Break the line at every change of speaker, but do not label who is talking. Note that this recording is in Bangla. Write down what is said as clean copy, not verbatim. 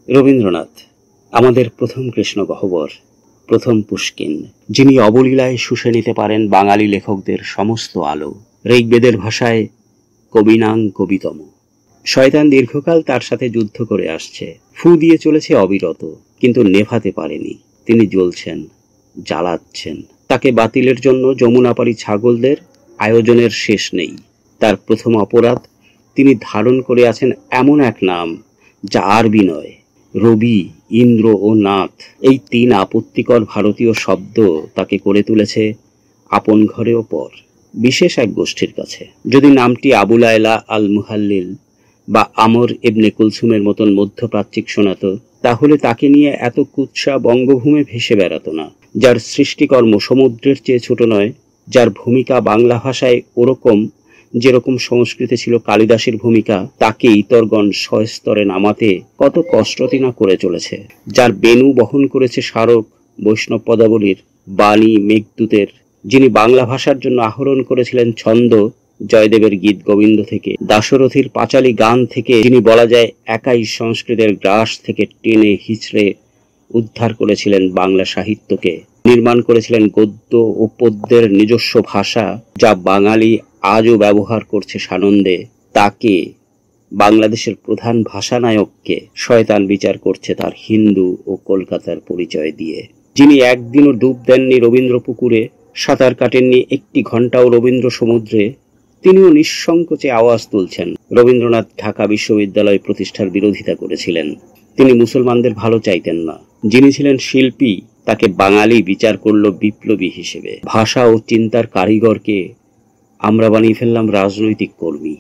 রবীন্দ্রনাথ আমাদের প্রথম কৃষ্ণ গহ্বর, প্রথম পুষ্কিন, যিনি অবলীলায় শুষে নিতে পারেন বাঙালি লেখকদের সমস্ত আলো। ঋগ্বেদের ভাষায় কবিনাং কবিতম। শয়তান দীর্ঘকাল তার সাথে যুদ্ধ করে আসছে, ফু দিয়ে চলেছে অবিরত, কিন্তু নেভাতে পারেনি। তিনি জ্বলছেন, জ্বালাচ্ছেন। তাকে বাতিলের জন্য যমুনাপাড়ি ছাগলদের আয়োজনের শেষ নেই। তার প্রথম অপরাধ, তিনি ধারণ করে আছেন এমন এক নাম যা আরবি নয়। রবি, ইন্দ্র ও নাথ, এই তিন আপত্তিকর ভারতীয় শব্দ তাকে করে তুলেছে আপন ঘরেও পর, বিশেষ এক গোষ্ঠীর কাছে। যদি নামটি আবু লায়লা আল মুহাল্লিল বা আমর ইবনে কুলসুমের মতন মধ্যপ্রাচ্যিক শোনাত, তাহলে তাকে নিয়ে এত কুৎসা বঙ্গভূমে ভেসে বেড়াত না। যার সৃষ্টিকর্ম সমুদ্রের চেয়ে ছোট নয়, যার ভূমিকা বাংলা ভাষায় ওরকম যেরকম সংস্কৃতে ছিল কালিদাসের ভূমিকা, তাকে ইতরগণ স্বস্তরে নামাতে কত কষ্টতি না করে চলেছে। যার বেণু বহন করেছে স্মারক বৈষ্ণব পদাবলীর, বাণী মেঘদূতের, যিনি বাংলা ভাষার জন্য আহরণ করেছিলেন ছন্দ জয়দেবের গীত গোবিন্দ থেকে, দাশরথীর পাঁচালী গান থেকে, যিনি বলা যায় একাই সংস্কৃতের গ্রাস থেকে টেনে হিচড়ে উদ্ধার করেছিলেন বাংলা সাহিত্যকে, নির্মাণ করেছিলেন গদ্য ও পদ্যের নিজস্ব ভাষা যা বাঙালি আজও ব্যবহার করছে সানন্দে, তাকে, বাংলাদেশের প্রধান ভাষানায়ককে, শয়তান বিচার করছে তার হিন্দু ও কলকাতার পরিচয় দিয়ে। যিনি একদিনও ডুব দেননি রবীন্দ্র পুকুরে, সাঁতার কাটেননি একটি ঘন্টাও রবীন্দ্র সমুদ্রে, তিনিও নিঃসংকোচে আওয়াজ তুলছেন। রবীন্দ্রনাথ ঢাকা বিশ্ববিদ্যালয় প্রতিষ্ঠার বিরোধিতা করেছিলেন। তিনি মুসলমানদের ভালো চাইতেন না। যিনি ছিলেন শিল্পী, তাকে বাঙালি বিচার করল বিপ্লবী হিসেবে। ভাষা ও চিন্তার কারিগরকে আমরা বানিয়ে ফেললাম রাজনৈতিক কর্মী।